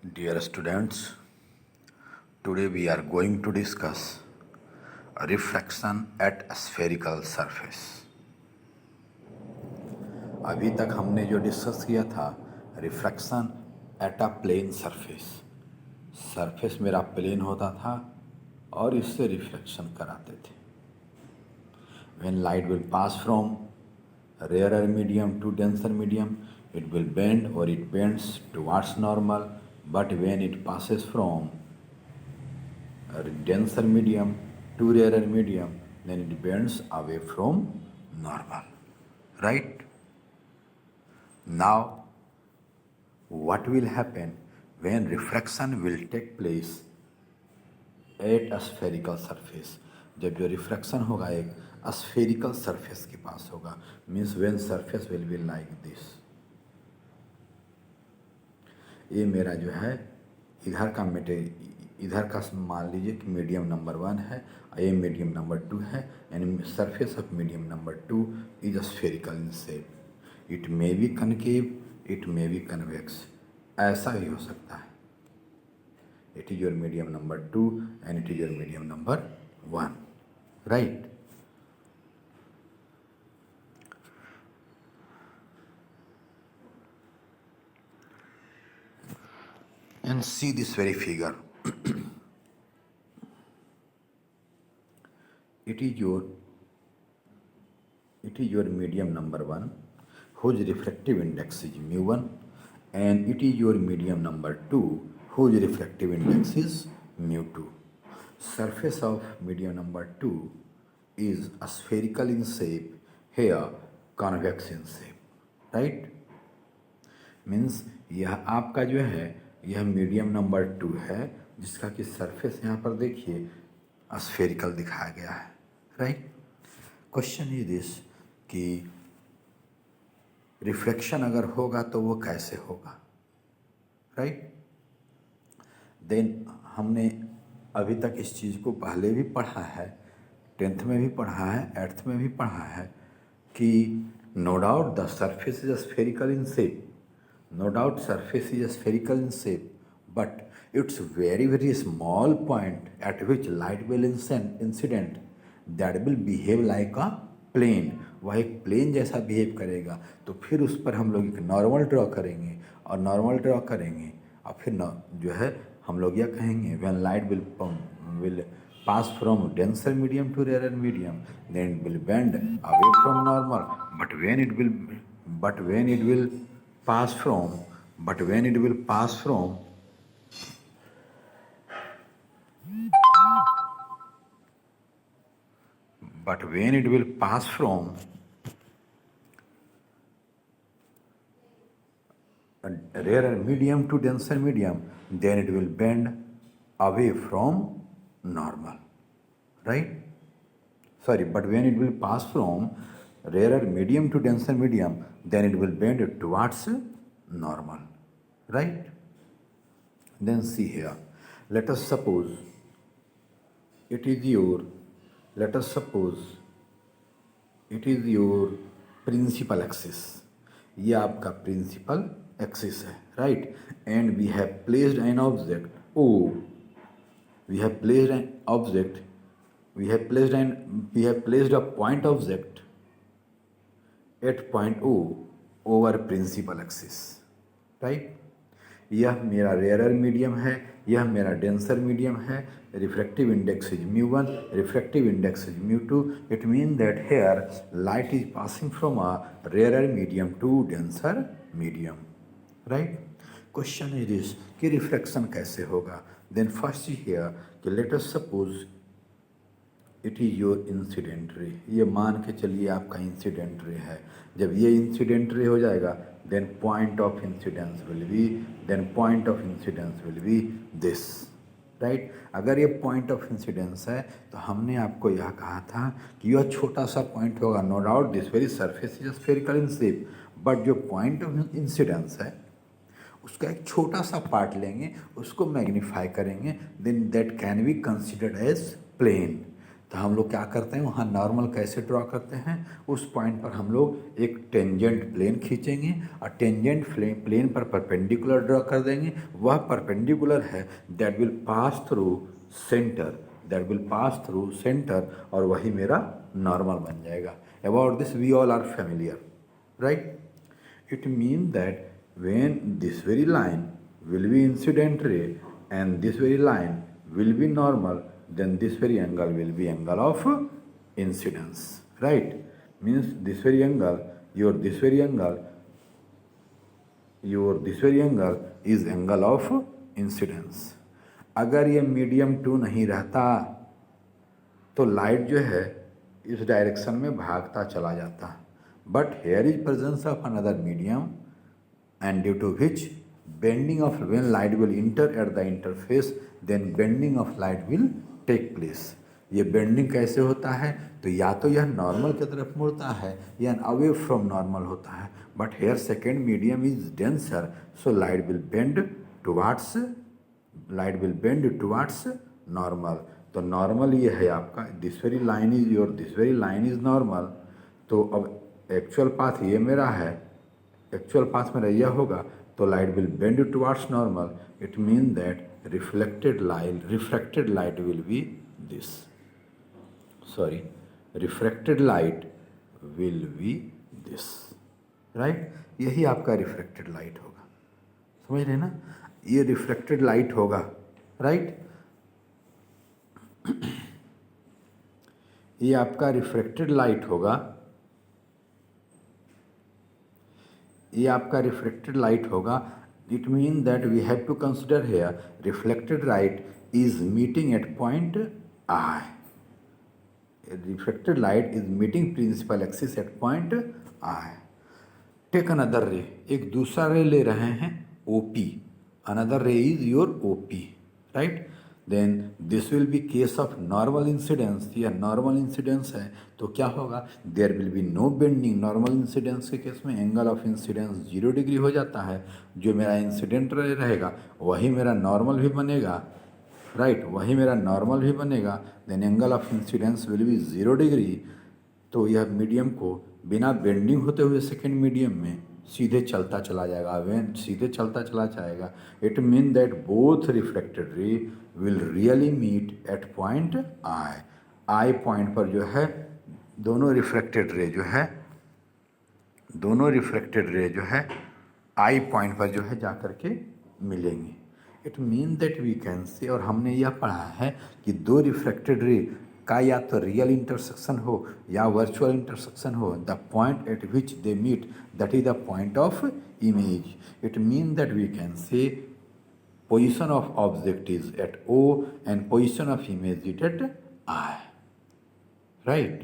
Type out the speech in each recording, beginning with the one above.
Dear students, today we are going to discuss refraction at spherical surface. अभी तक हमने जो डिस्कस किया था refraction at a plane surface. Surface मेरा प्लेन होता था और इससे रिफ्लेक्शन कराते थे. When light will pass from rarer medium to denser medium, it will bend or it bends towards normal, but when it passes from a denser medium to rarer medium, then it bends away from normal. Right? Now, what will happen when refraction will take place at a spherical surface? जब जो refraction होगा एक spherical surface के पास होगा, means when surface will be like this. ये मेरा जो है इधर का मान लीजिए कि मीडियम नंबर 1 है, ये मीडियम नंबर 2 है, and surface of medium number 2 is spherical in shape. It may be concave, it may be convex, ऐसा भी हो सकता है. It is your medium number 2 and it is your medium number 1. Right? And see this very figure. It is your medium number 1 whose refractive index is mu1, and it is your medium number 2 whose refractive index is mu2. Surface of medium number 2 is spherical in shape, here convex in shape. Right? Means यह आपका जो है यह medium number 2 है जिसका कि surface यहाँ पर देखिए स्फेरिकल दिखाया गया है. राइट? क्वेश्चन इज दिस कि रिफ्लेक्शन अगर होगा तो वो कैसे होगा. राइट? देन हमने अभी तक इस चीज़ को पहले भी पढ़ा है, 10th में भी पढ़ा है, 8th में भी पढ़ा है कि no doubt the surface is spherical in shape. No doubt surface is spherical in shape, but it's very small point at which light will incident that will behave like a plane. वह एक plane जैसा behave करेगा. तो फिर उस पर हम लोग एक नॉर्मल ड्रॉ करेंगे और नॉर्मल ड्रॉ करेंगे और फिर जो है हम लोग यह कहेंगे when light will pass from denser medium to rarer medium, then it will bend away from normal, but when it will pass from a rarer medium to denser medium, then it will bend away from normal. Right? Sorry, but when it will pass from rarer medium to denser medium, then it will bend towards normal. Right? Then see here. Let us suppose it is your principal axis. ये आपका principal axis है. Right? And we have placed an object O. We have placed a point object at point O over principal axis. Right? यह मेरा rare medium है, यह मेरा denser medium है. Refractive index is mu1, refractive index is mu2. It mean that here light is passing from a rare medium to denser medium. Right? Question is this कि refraction कैसे होगा. Then first here कि let us suppose it is your incident ray. ये मान के चलिए आपका incident ray है. जब ये इंसिडेंट रे हो जाएगा then point of incidence will be this. Right? अगर ये पॉइंट ऑफ इंसिडेंस है तो हमने आपको यह कहा था कि यह छोटा सा पॉइंट होगा. No doubt this very surface is spherical in shape, but जो पॉइंट ऑफ इंसिडेंस है उसका एक छोटा सा पार्ट लेंगे, उसको मैग्नीफाई करेंगे, then that can be considered as plane. तो हम लोग क्या करते हैं, वहाँ नॉर्मल कैसे ड्रॉ करते हैं, उस पॉइंट पर हम लोग एक टेंजेंट प्लेन खींचेंगे और टेंजेंट प्लेन पर परपेंडिकुलर ड्रॉ कर देंगे। वह परपेंडिकुलर है that will pass through centre, that will pass through centre, और वही मेरा नॉर्मल बन जाएगा। About this we all are familiar, right. It means that when this very line will be incident ray and this very line will be normal, then this very angle will be angle of incidence, right? Means this very angle, your this very angle is angle of incidence. अगर ये medium 2 नहीं रहता तो light जो है इस direction में भागता चला जाता, but here is presence of another medium and due to which bending of when light will enter at the interface, then bending of light will take place. ये बेंडिंग कैसे होता है, तो या तो यह नॉर्मल की तरफ मुड़ता है या अवे फ्रॉम नॉर्मल होता है, but here second medium is denser, so light will bend towards normal. तो नॉर्मल ये है आपका, this very line is your, this very line is normal. तो अब एक्चुअल पाथ ये मेरा है, एक्चुअल पाथ मेरा यह होगा, तो light will bend towards normal. It mean that reflected light will be this, sorry, refracted light will be this, right. यही आपका रिफ्लेक्टेड लाइट होगा, समझ रहे ना, ये रिफ्लेक्टेड लाइट होगा, राइट। ये आपका रिफ्लेक्टेड लाइट होगा, ये आपका रिफ्लेक्टेड लाइट होगा। It mean that we have to consider here reflected light is meeting at point I, reflected light is meeting principal axis at point I. Take another ray, एक दूसरा ray ले रहे हैं OP, another ray is your OP, right. Then this will be case of normal incidence, या normal incidence है तो क्या होगा, there will be no bending. Normal incidence के केस में एंगल ऑफ इंसिडेंस 0 डिग्री हो जाता है, जो मेरा इंसिडेंट रहेगा वही मेरा नॉर्मल भी बनेगा, राइट, वही मेरा नॉर्मल भी बनेगा। Then angle of incidence will be 0 degree. तो यह मीडियम को बिना बेंडिंग होते हुए सेकेंड मीडियम में सीधे चलता चला जाएगा, वेन सीधे चलता चला जाएगा। It mean that both reflected ray will really meet at point I point पर जो है दोनों रिफ्लेक्टेड रे जो है आई पॉइंट पर जो है जा कर के मिलेंगे। It mean that we can say, और हमने यह पढ़ा है कि दो रिफ्लेक्टेड रे का या तो रियल इंटरसेक्शन हो या वर्चुअल इंटरसेक्शन हो, the point at which they meet that is the point of image. It mean that we can say position of object is at O and position of image is at I, right?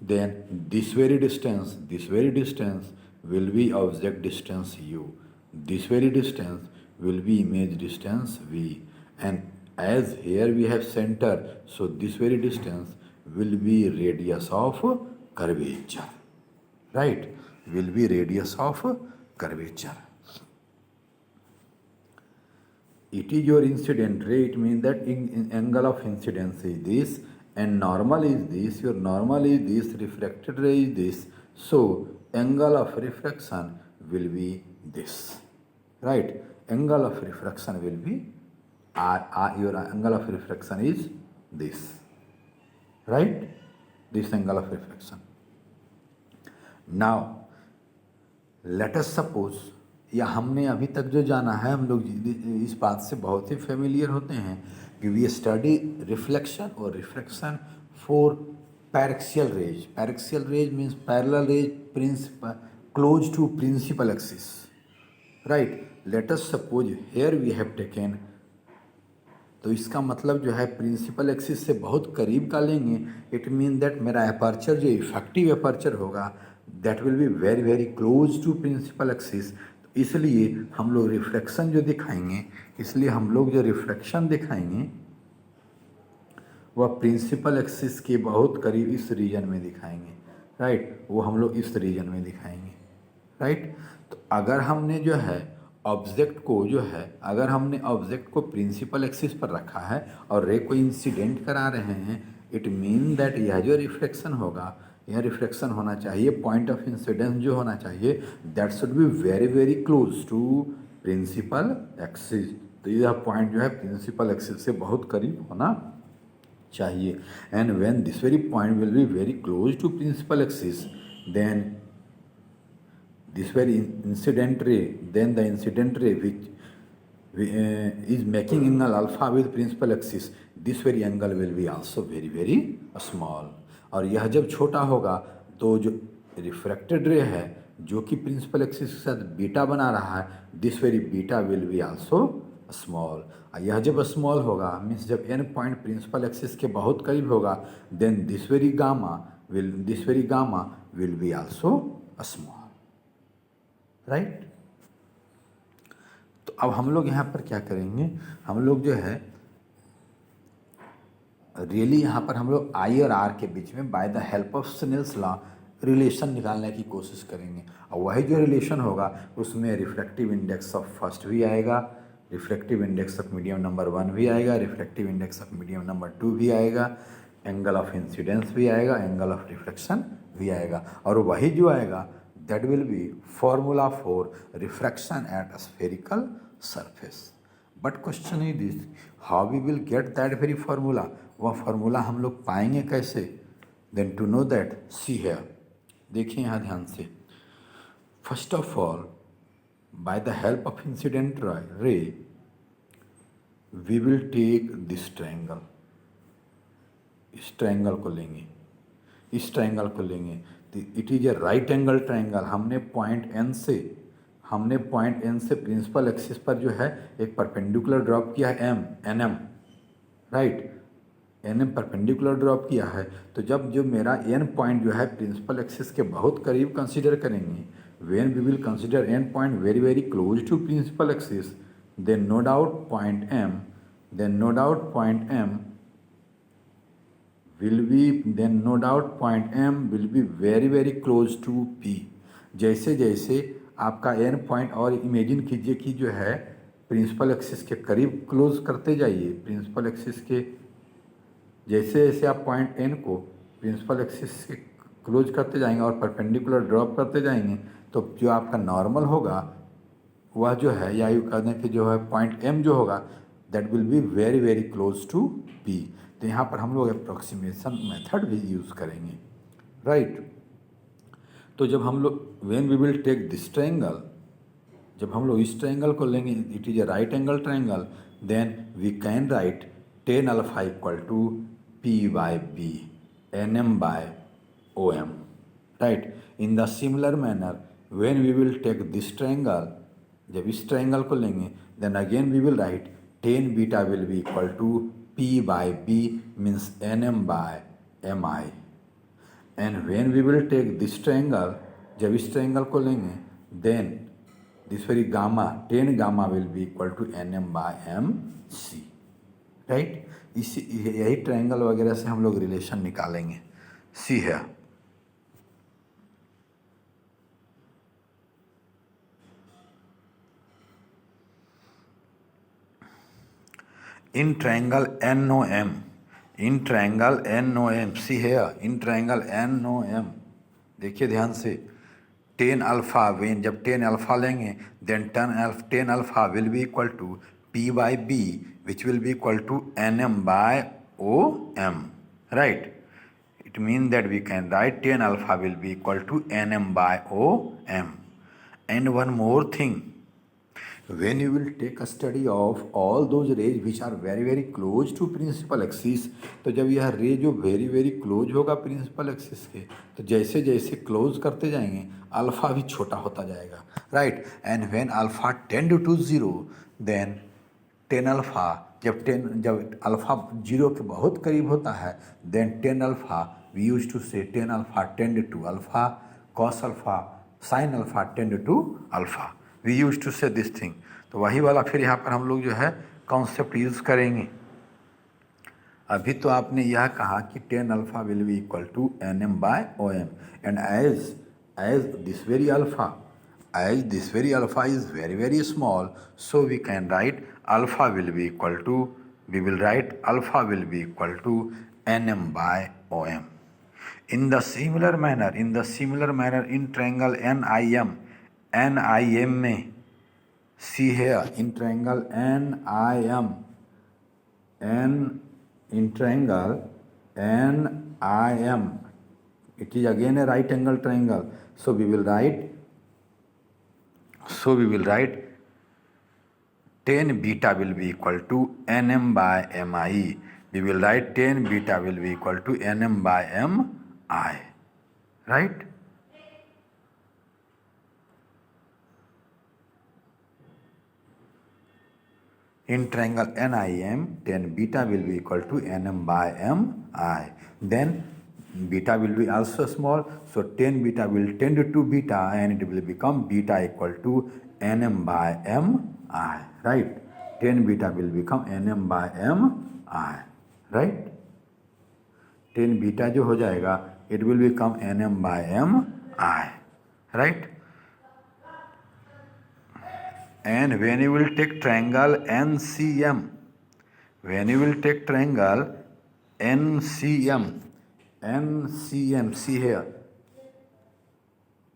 Then this very distance will be object distance U, this very distance will be image distance V, and as here we have center, so this very distance will be radius of curvature, right, will be radius of curvature. It is your incident ray, it means that in angle of incidence is this and normal is this, your normal is this, refracted ray is this, so angle of refraction will be this, right, angle of refraction will be your angle of refraction is this, right, this angle of refraction. Now let us suppose, या हमने अभी तक जो जाना है, हम लोग इस बात से बहुत ही फेमिलियर होते हैं कि वी स्टडी रिफ्लेक्शन और refraction for paraxial rays. Paraxial rays means parallel rays principal close to principal axis, right. Let us suppose here we have taken, तो इसका मतलब जो है प्रिंसिपल एक्सिस से बहुत करीब का लेंगे। इट मीन दैट मेरा अपर्चर जो इफेक्टिव अपर्चर होगा that will be very very close to principal axis. इसलिए हम लोग रिफ्लेक्शन जो दिखाएंगे, वह प्रिंसिपल एक्सिस के बहुत करीब इस रीजन में दिखाएंगे, राइट, वो हम लोग इस रीजन में दिखाएंगे, राइट। तो अगर हमने जो है ऑब्जेक्ट को प्रिंसिपल एक्सिस पर रखा है और रे को इंसिडेंट करा रहे हैं इट मीन दैट यह जो रिफ्लेक्शन होगा, यह रिफ्लेक्शन होना चाहिए, पॉइंट ऑफ इंसिडेंस जो होना चाहिए that should be very very close to principal axis. तो यह पॉइंट जो है प्रिंसिपल एक्सिस से बहुत करीब होना चाहिए। And when this very point will be very close to principal axis, then this very incident ray, then the incident ray which is making angle alpha with principal axis, this very angle will be also very very small। और यह जब छोटा होगा तो जो refracted रे है जो कि प्रिंसिपल एक्सिस के साथ बीटा बना रहा है, this very beta will be also small. यह जब स्मॉल होगा मीन्स जब एन पॉइंट प्रिंसिपल एक्सिस के बहुत करीब होगा, then this very gamma will be also small, right. तो अब हम लोग यहाँ पर क्या करेंगे, हम लोग जो है रियली यहाँ पर हम लोग आई और आर के बीच में by the help of Snell's law relation निकालने की कोशिश करेंगे। और वही जो रिलेशन होगा उसमें रिफ्लेक्टिव इंडेक्स ऑफ फर्स्ट भी आएगा, reflective index of medium number 1 भी आएगा, reflective index of medium number 2 भी आएगा, एंगल ऑफ इंसिडेंस भी आएगा, एंगल ऑफ रिफ्लेक्शन भी आएगा। और वही जो आएगा that will be formula for refraction at a spherical surface। But question is this, how we will get that very formula? वह formula हम लोग पाएंगे कैसे? Then to know that, see here, देखिए यहाँ ध्यान से। First of all, by the help of incident ray, we will take this triangle। इस ट्रायंगल को लेंगे, इस ट्रायंगल को लेंगे। It is a right angle triangle. हमने पॉइंट एन से प्रिंसिपल एक्सिस पर जो है एक परपेंडिकुलर ड्रॉप किया है N M, right, N M perpendicular drop किया है। तो जब जो मेरा एन पॉइंट जो है प्रिंसिपल एक्सिस के बहुत करीब कंसीडर करेंगे, when we will consider N point very very close to principal axis, then no doubt point M will be, then no doubt point M will be very very close to P। जैसे जैसे आपका N point, और imagine कीजिए कि जो है principal axis के करीब क्लोज करते जाइए, प्रिंसिपल एक्सिस के जैसे जैसे आप पॉइंट N को प्रिंसिपल एक्सिस के क्लोज करते जाएंगे और परपेंडिकुलर ड्रॉप करते जाएंगे, तो जो आपका नॉर्मल होगा वह जो है, या यू कहते हैं कि जो है पॉइंट M जो होगा that will be very very close to P। तो यहाँ पर हम लोग अप्रोक्सीमेशन मेथड भी यूज़ करेंगे, राइट। तो जब हम लोग when we will take this triangle, जब हम लोग इस ट्रायंगल को लेंगे, it is a right angle triangle, then we can write tan alpha equal to P by B N M by O M, right. In the similar manner when we will take this triangle, जब इस triangle को लेंगे, then again we will write tan beta will be equal to P by B means NM by MI। and when we will take this triangle, जब इस triangle को लेंगे, then this very gamma, tan gamma will be equal to NM by MC, right। इसी यही triangle वगैरह से हम लोग रिलेशन निकालेंगे। सी है in triangle NOM, in triangle NOM, see here, in triangle NOM, देखिए ध्यान से, टेन अल्फा, वेन जब टेन अल्फा लेंगे, then tan alpha will be equal to P by B which will be equal to NM by OM, right. It means that we can write tan alpha will be equal to NM by OM. And one more thing, when you will take a study of all those rays which are very very close to principal axis, तो जब यह रे जो very very close होगा principal axis के, तो जैसे जैसे close करते जाएंगे अल्फा भी छोटा होता जाएगा, right। and when alpha tend to 0, then tan alpha, जब अल्फा 0 के बहुत करीब होता है, then tan alpha we use to say tan alpha tend to alpha, cos alpha sine alpha tend to alpha, we use to say this thing. तो वही वाला फिर यहाँ पर हम लोग जो है कॉन्सेप्ट यूज़ करेंगे। अभी तो आपने यह कहा कि tan alpha will be equal to N M by O M, and as this very alpha, as this very alpha is very very small, so we can write alpha will be equal to, we will write alpha will be equal to nm by om. In the similar manner, in triangle NIM में, see here, in triangle NIM, it is again a right angle triangle. So we will write tan beta will be equal to nm by mi. We will write tan beta will be equal to nm by mi, right? In triangle NIM, tan beta will be equal to nm by mi. Then beta will be also small, so tan beta will tend to beta and it will become beta equal to nm by mi, right? Tan beta will become nm by mi, right? tan beta जो हो जाएगा, it will become nm by mi, right? And when you will take triangle NCM, see here,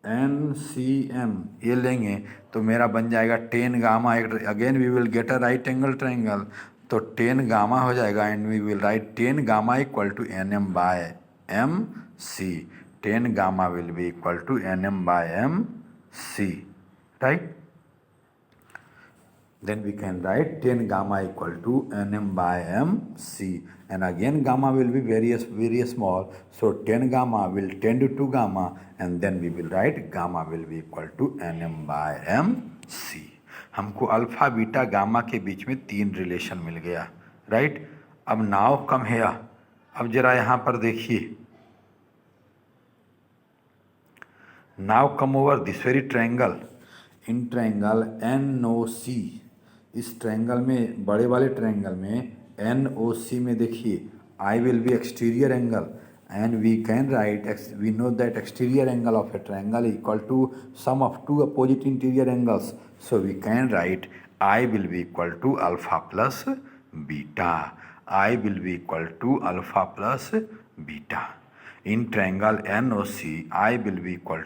NCM ये लेंगे तो मेरा बन जाएगा tan gamma. Again we will get a right angle triangle, तो tan गामा हो जाएगा and we will write tan gamma equal to nm by mc. tan gamma will be equal to nm by mc, right? Then we can write tan gamma equal to nm by mc, and again gamma will be very small, so tan gamma will tend to gamma, and then we will write gamma will be equal to nm by mc. हमको alpha beta gamma के बीच में 3 relation मिल गया, right? अब now come है, अब जरा यहाँ पर देखिए, now come over this very triangle. In triangle NOC, इस ट्रायंगल में, बड़े वाले ट्रायंगल में NOC में देखिए, I will be exterior angle and we can write, we know that exterior angle of a triangle equal to sum of two opposite interior angles. So we can write I will be equal to alpha plus beta. I will be equal to alpha plus beta. In triangle NOC, I will be equal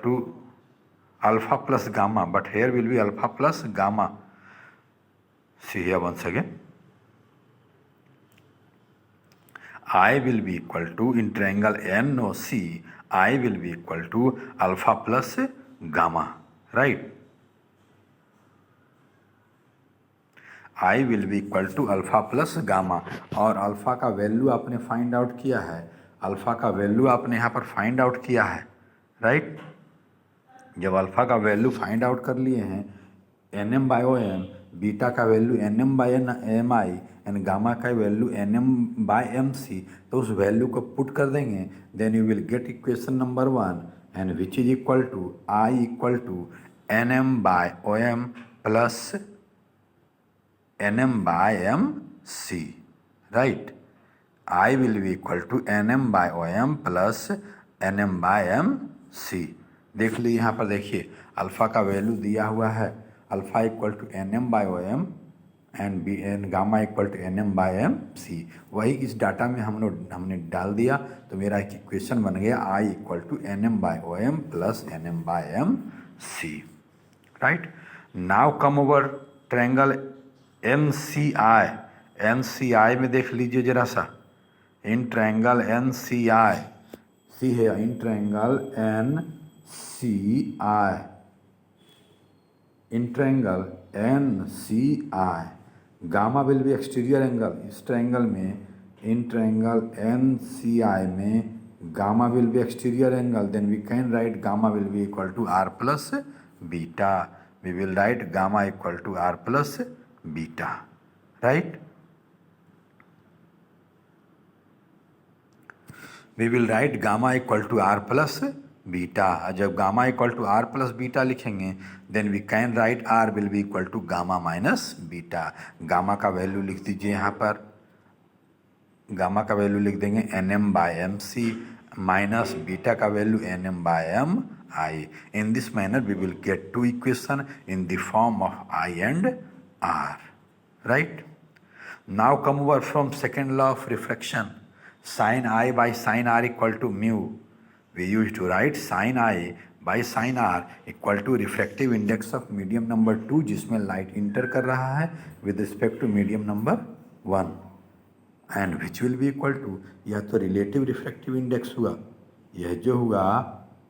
to alpha plus gamma, but here will be alpha plus gamma. See here once again. I will be equal to, in triangle NOC, I will be equal to alpha plus gamma, right? I will be equal to alpha plus gamma. और alpha का value आपने find out किया है, alpha का value आपने यहाँ पर find out किया है, राइट? जब अल्फा का वैल्यू फाइंड आउट कर लिए हैं, nm by om, बीटा का value nm by mi and gamma का वैल्यू nm by mc, तो उस वैल्यू को पुट कर देंगे, then you will get equation number 1 and which is equal to I equal to nm by om plus nm by mc, राइट? I will be equal to nm by om plus nm by mc. देख लीजिए यहाँ पर, देखिए alpha का value दिया हुआ है, alpha equal to nm by om and gamma equal to nm by mc. वही इस डाटा में हमने डाल दिया, तो मेरा एक इक्वेशन बन गया I equal to nm by om plus nm by mc, right? Now come over triangle NCI. NCI में देख लीजिए जरा सा, इन ट्रायंगल NCI, सी है, in triangle NCI, in triangle NCI, gamma will be exterior angle. इस triangle में, in triangle NCI में gamma will be exterior angle, then we can write gamma will be equal to R plus beta. We will write gamma equal to R plus beta, right? We will write gamma equal to R plus beta. जब gamma equal to R plus beta लिखेंगे, then we can right R will be equal to gamma minus beta. Gamma का value लिख दीजिए यहाँ पर, gamma का value लिख देंगे nm by mc minus beta का value nm by mi. In this manner we will get two equation in the form of I and R, right? Now come over from second law of refraction. Sin I by sin R equal to mu. We used to write sin I by sin R equal to refractive index of medium number 2 जिसमें light inter कर रहा है with respect to medium number 1 and which will be equal to, यह तो relative refractive index हुआ, यह जो हुआ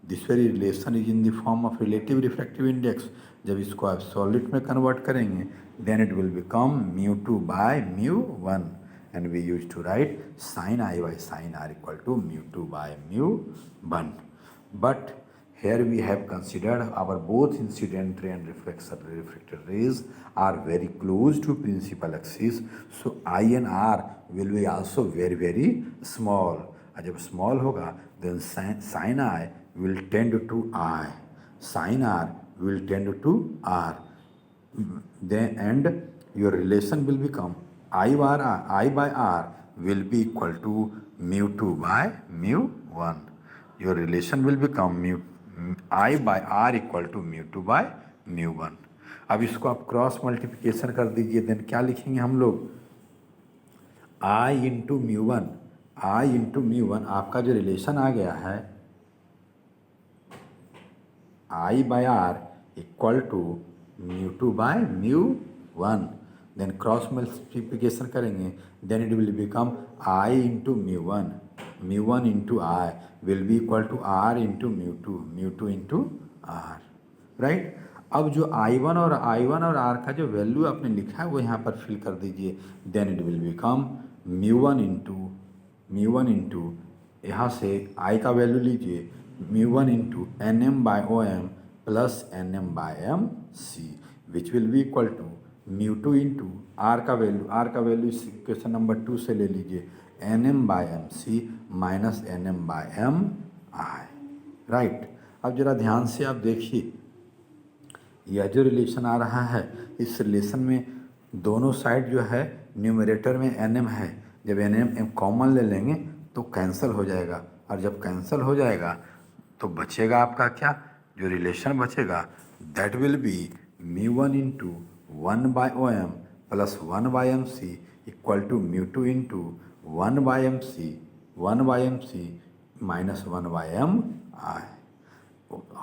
this very relation is in the form of relative refractive index. जब इसको आप सॉलिड में कन्वर्ट करेंगे then it will become μ2 by μ1 and we used to write sin I by sin R equal to μ2 by μ1. But here we have considered our both incident ray and refracted rays are very close to principal axis, so I and R will be also very very small. और जब small होगा then sin I will tend to I, sin R will tend to R, then and your relation will become I by R will be equal to μ2 by μ1. Your relation will become I by R equal to μ2 by μ1. अब इसको आप cross multiplication कर दीजिए, then क्या लिखेंगे हम लोग I into μ1 आपका जो रिलेशन आ गया है I by R equal to μ2 by μ1. Then cross multiplication करेंगे then it will become I into μ1 into I will be equal to R into μ2 into R. Right. अब जो I1 और R का जो वैल्यू आपने लिखा है वो यहाँ पर फिल कर दीजिए. Then it will become μ1 into यहाँ से I का वैल्यू लीजिए μ1 into Nm by OM plus Nm by MC which will be equal to μ2 into R का वैल्यू इस इक्वेशन नंबर 2 से ले लीजिए Nm by MC minus Nm by Mi. Right. अब जरा ध्यान से आप देखिए यह जो रिलेशन आ रहा है इस रिलेशन में दोनों साइड जो है न्यूमरेटर में Nm है. जब Nm कॉमन ले लेंगे तो कैंसिल हो जाएगा और जब कैंसिल हो जाएगा तो बचेगा आपका क्या, जो रिलेशन बचेगा that will be μ1 into 1 by OM plus 1 by MC equal to μ2 into 1 by MC minus 1 by Mi.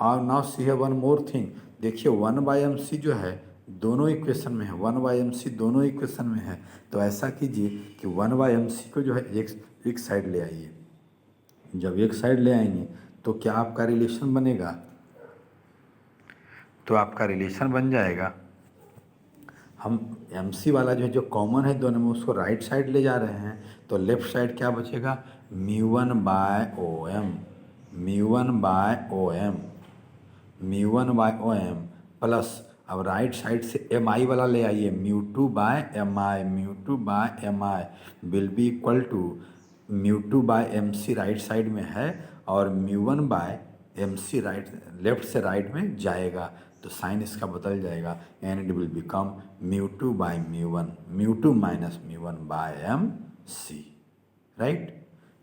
और नाउ सी है वन मोर थिंग. देखिए 1 बाय MC जो है दोनों इक्वेशन में है, 1 बाय MC दोनों इक्वेशन में है. तो ऐसा कीजिए कि 1 बाय MC को जो है एक साइड ले आइए. जब एक साइड ले आएंगे तो क्या आपका रिलेशन बनेगा, तो आपका रिलेशन बन जाएगा. हम MC वाला जो है जो कॉमन है दोनों में उसको राइट साइड ले जा रहे हैं तो लेफ्ट साइड क्या बचेगा μ1 बाय OM प्लस अब राइट साइड से MI वाला ले आइए μ2 by MI will be equal to μ2 by MC right side में है और μ1 बाय MC राइट लेफ्ट से राइट में जाएगा तो साइन इसका बदल जाएगा and it will become μ2 by μ2 minus μ1 by MC. Right.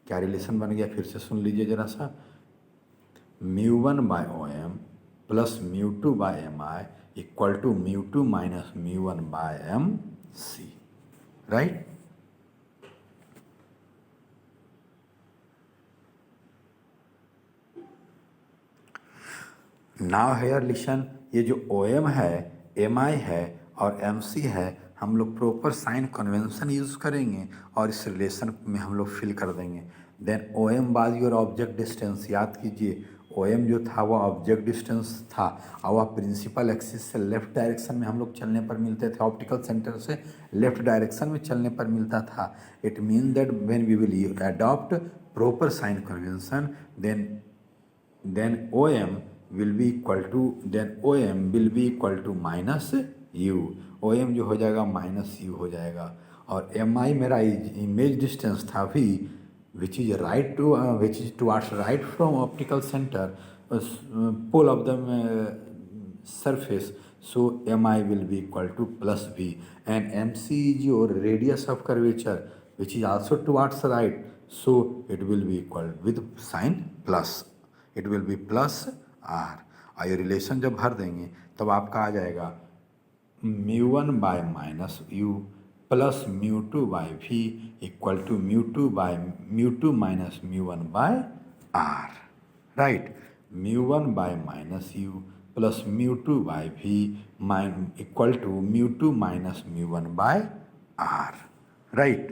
क्या रिलेशन बन गया फिर से सुन लीजिए जरा सा. μ1 by OM plus μ2 by MI equal to μ2 minus μ1 by MC. Right. Now here listen, ये जो OM है MI है और MC है हम लोग प्रॉपर साइन कन्वेंशन यूज़ करेंगे और इस रिलेशन में हम लोग फिल कर देंगे. देन OM बाज योर ऑब्जेक्ट डिस्टेंस. याद कीजिए OM जो था वह ऑब्जेक्ट डिस्टेंस था और वह प्रिंसिपल एक्सिस से लेफ्ट डायरेक्शन में हम लोग चलने पर मिलते थे, ऑप्टिकल सेंटर से लेफ्ट डायरेक्शन में चलने पर मिलता था. It mean that when we will adopt proper sign convention then OM will be equal to minus u. OM जो हो जाएगा माइनस u हो जाएगा और MI मेरा इमेज डिस्टेंस था v which is towards right from optical center pole of the surface, so MI will be equal to plus v and MC is your radius of curvature which is also towards right, so it will be equal with sign plus, it will be plus R. और ये relation जब भर देंगे तब आपका आ जाएगा μ1 by minus u plus μ2 by v equal to μ2 minus μ1 by r, right. μ1 by minus u plus μ2 by v equal to μ2 minus μ1 by r, right.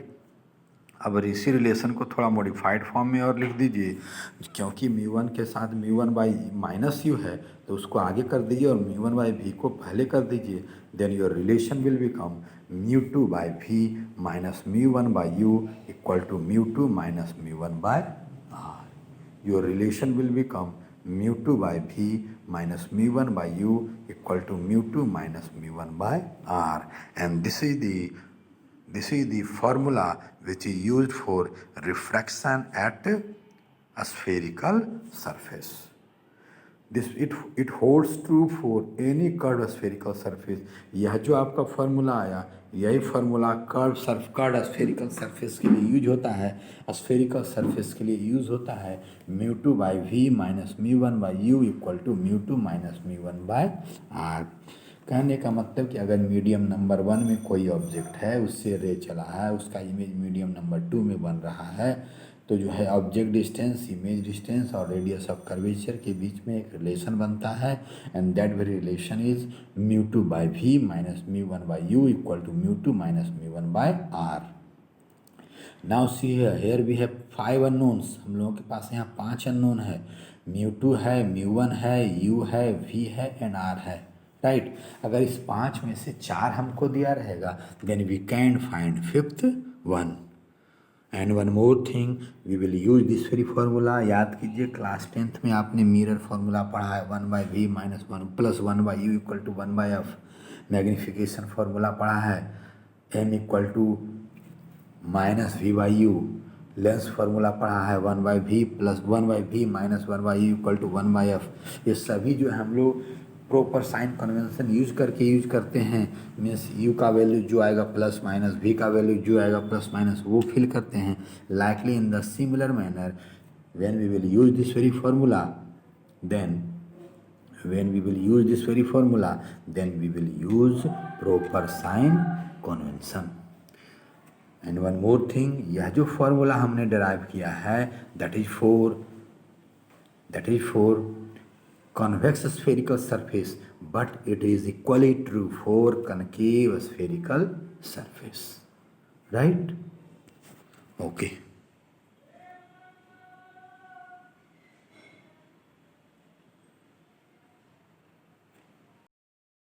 अब इसी रिलेशन को थोड़ा मॉडिफाइड फॉर्म में और लिख दीजिए, क्योंकि μ1 के साथ μ1 बाई माइनस यू है तो उसको आगे कर दीजिए और μ1 बाई v को पहले कर दीजिए। Then your relation will become μ2 by v minus μ1 by u equal to μ2 minus μ1 by r। Your relation will become μ2 by v minus μ1 by u equal to μ2 minus μ1 by r, and this is the formula which is used for refraction at a spherical surface. It holds true for any curved spherical surface. यह जो आपका formula आया, यही formula curve spherical surface के लिए use होता है, spherical surface के लिए यूज होता है। μ2 by v minus μ1 by u equal to μ2 minus μ1 by r। कहने का मतलब कि अगर मीडियम नंबर 1 में कोई ऑब्जेक्ट है, उससे रे चला है, उसका इमेज मीडियम नंबर 2 में बन रहा है, तो जो है ऑब्जेक्ट डिस्टेंस, इमेज डिस्टेंस और रेडियस ऑफ कर्वेचर के बीच में एक रिलेशन बनता है, and that very relation is μ2 by v minus μ1 by u equal to μ2 minus μ1 by r। Now see here we have 5 unknowns. हम लोगों के पास यहाँ 5 अननोन है। μ2 है, μ1 है, u है, v है एंड r है, राइट। अगर इस 5 में से 4 हमको दिया रहेगा, then we can find fifth one. And one more thing, we will use this very formula. याद कीजिए क्लास 10th में आपने मिरर फार्मूला पढ़ा है, 1 by v minus 1 plus 1 by u equal to 1 by f. Magnification formula पढ़ा है, m equal to minus v by u. Lens formula पढ़ा है, 1 by v plus 1 by v minus 1 by u equal to 1 by f. ये सभी जो है हम लोग प्रॉपर साइन कन्वेंशन यूज करते हैं। मीन्स यू का वैल्यू जो आएगा प्लस माइनस, वी का वैल्यू जो आएगा प्लस माइनस, वो फिल करते हैं। Likely in the similar manner when we will use this very formula, then we will use this very formula, then we will use proper sign convention. And one more thing, यह जो formula हमने derive किया है, that is for convex spherical surface, but it is equally true for concave spherical surface, right? Okay.